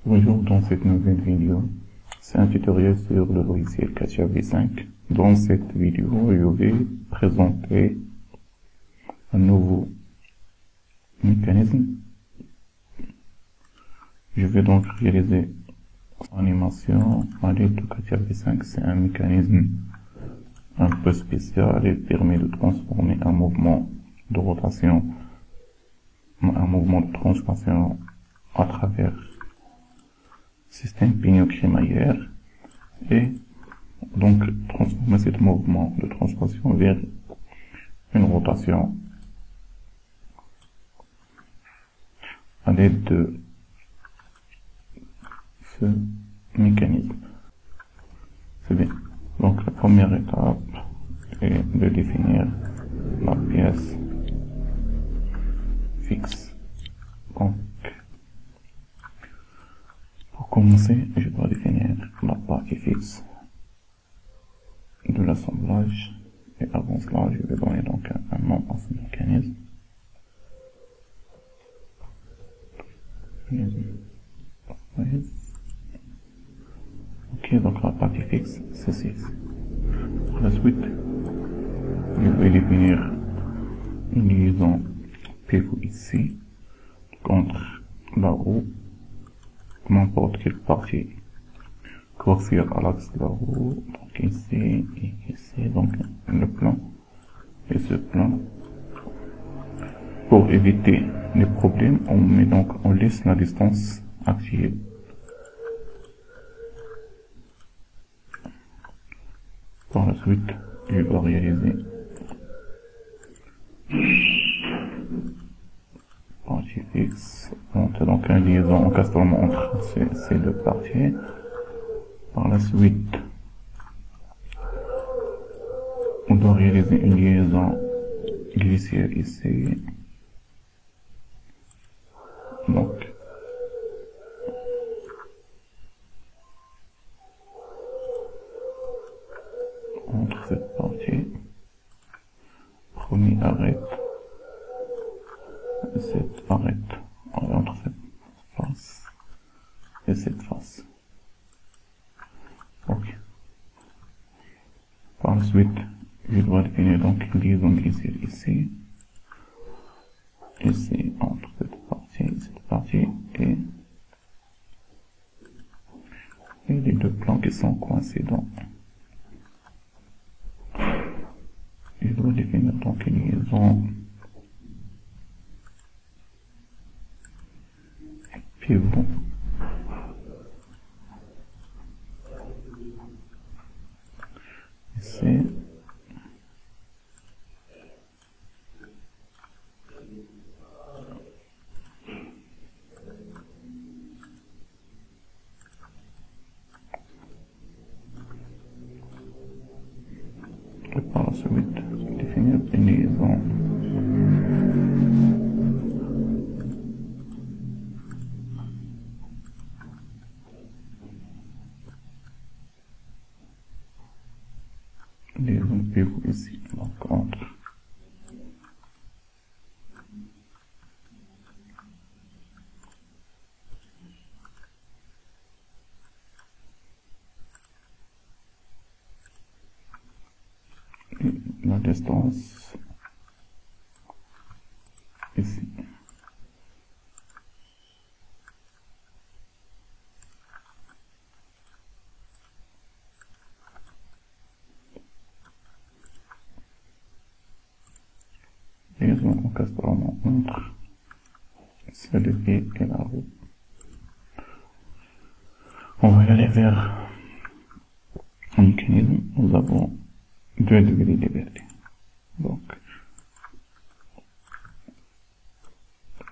Bonjour, dans cette nouvelle vidéo, c'est un tutoriel sur le logiciel CATIA V5. Dans cette vidéo, je vais présenter un nouveau mécanisme. Je vais donc réaliser l'animation à l'aide de CATIA V5. C'est un mécanisme un peu spécial et permet de transformer un mouvement de rotation en un mouvement de transformation à travers système pignon-crémaillère et donc transformer ce mouvement de transformation vers une rotation à l'aide de ce mécanisme. C'est bien. Donc la première étape est de définir la pièce fixe. Donc pour commencer, je dois définir la partie fixe de l'assemblage et avant cela, je vais donner donc un nom à ce mécanisme. Ok, donc la partie fixe, c'est 6. Par la suite, je vais définir une liaison pivot ici contre la roue, n'importe quelle partie coaxiale à l'axe de la roue, donc ici et ici, donc le plan et ce plan. Pour éviter les problèmes, on laisse la distance active. Par la suite, je dois réaliser partie fixe, donc une liaison encastrement entre ces deux parties. Par la suite, on doit réaliser une liaison glissière ici. Donc, entre cette partie, premier arrête, et cette arrête, entre cette face et cette face. Ok. Par la suite, je dois définir donc une liaison glissière ici, entre cette partie et les deux plans qui sont coïncidents. Je dois définir donc une liaison pivot ici. Et par la suite, définir une liaison pivot ici, donc entre la distance ici. Liaison encastrement entre le pied et la roue. On va y aller vers un mécanisme. Nous avons 2 degrés de liberté. Donc,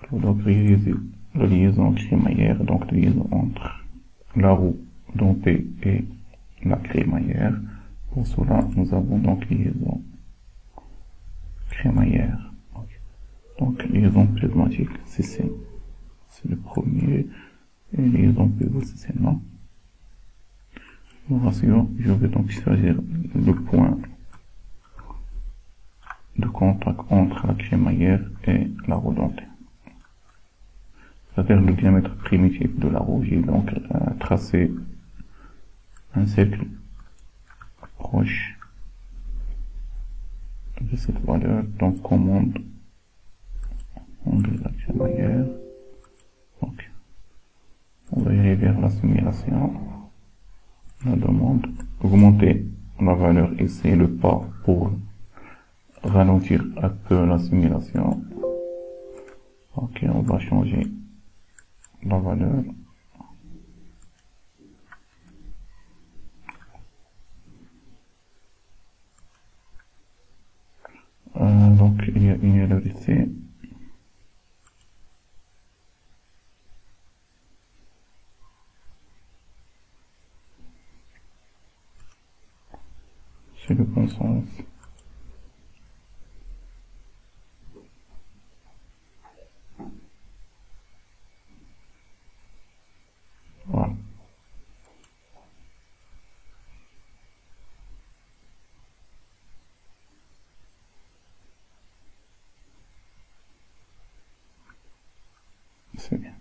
il faut donc réaliser la liaison crémaillère, donc la liaison entre la roue dentée et la crémaillère. Pour cela, nous avons donc liaison crémaillère. Donc, liaison plasmatique, c'est le premier, et liaison pivot, c'est celle-là. Le ratio, je vais donc choisir le point de contact entre la crémaillère et la roue dentée. c'est-à-dire le diamètre primitif de la roue. J'ai donc tracé un cercle proche de cette valeur. Donc commande angle ailleurs. Donc on va y aller vers la simulation. La demande, augmenter la valeur ici, le pas pour ralentir un peu la simulation. Ok, on va changer la valeur. Donc il y a une erreur ici. C'est le bon sens. Voilà. C'est bien.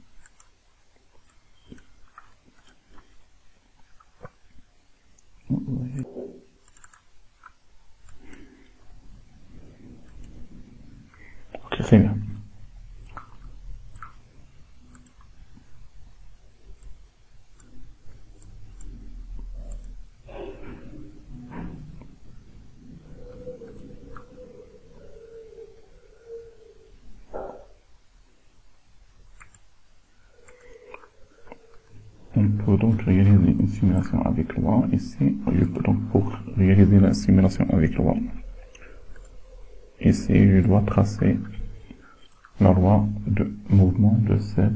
Ok, c'est bien. On peut donc réaliser une simulation avec loi. Ici, je peux donc pour réaliser la simulation avec loi. Ici, je dois tracer la loi de mouvement de cette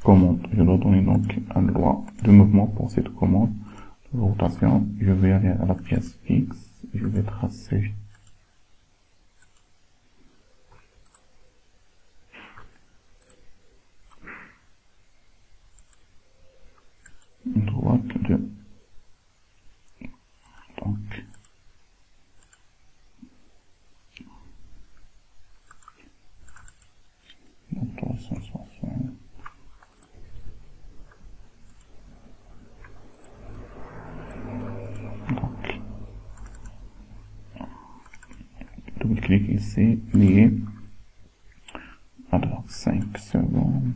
commande. Je dois donner donc une loi de mouvement pour cette commande de rotation. Je vais aller à la pièce fixe. Je vais tracer une droite de donc 360. Donc, double-clic ici, lié. Alors, 5 secondes.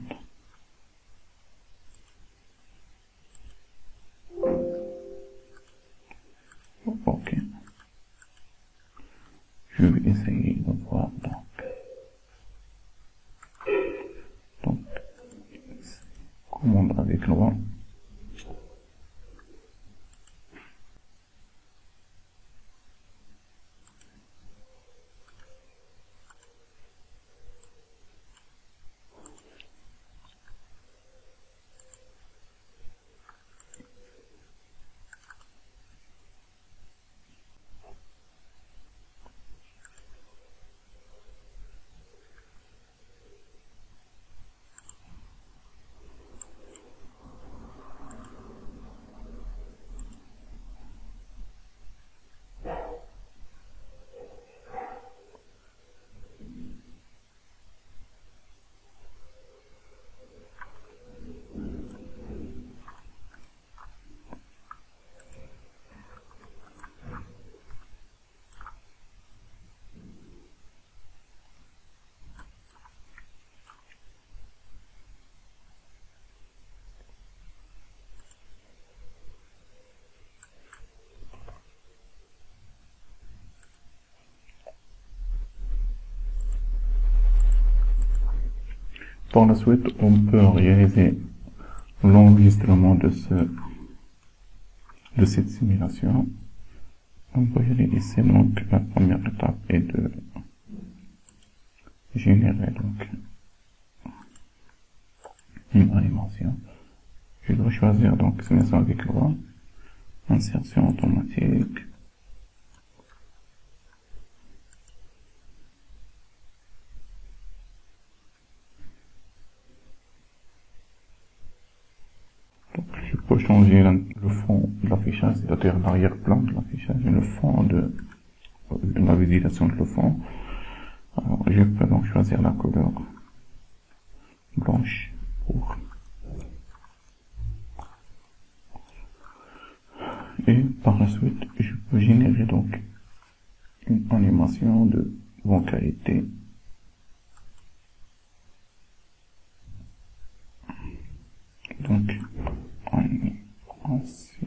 Ok. Je vais essayer de voir donc commande avec loi. Par la suite, on peut réaliser l'enregistrement de cette simulation. On va y aller ici, donc la première étape est de générer donc une animation. Je dois choisir donc simulation avec loi, insertion automatique. Donc je peux changer le fond de l'affichage, c'est-à-dire l'arrière-plan de l'affichage et le fond de la visualisation de le fond. Alors je peux donc choisir la couleur blanche pour. Et par la suite, je peux générer donc une animation de bonne qualité. Donc, animation 5.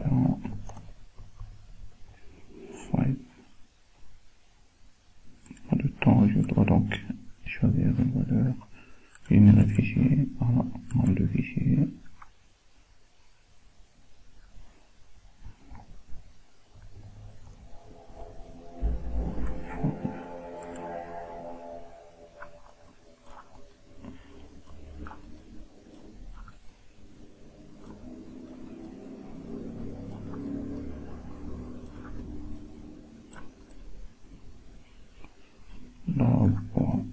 Pour le temps, je dois donc choisir une valeur, générer fichier, voilà, nom de fichier. Là, bon.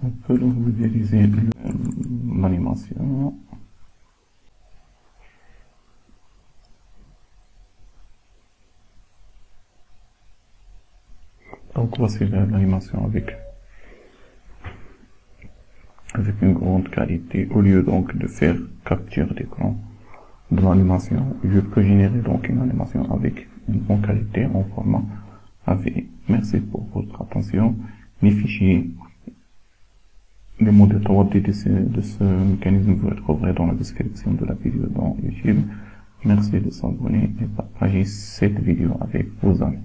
On peut donc visualiser l'animation. Donc voici l'animation avec une grande qualité. Au lieu donc de faire capture d'écran de l'animation, je peux générer donc une animation avec une bonne qualité en format AVI. Merci pour votre attention. Les fichiers, les modèles 3D de ce mécanisme vous retrouverez dans la description de la vidéo dans YouTube. Merci de s'abonner et partager cette vidéo avec vos amis.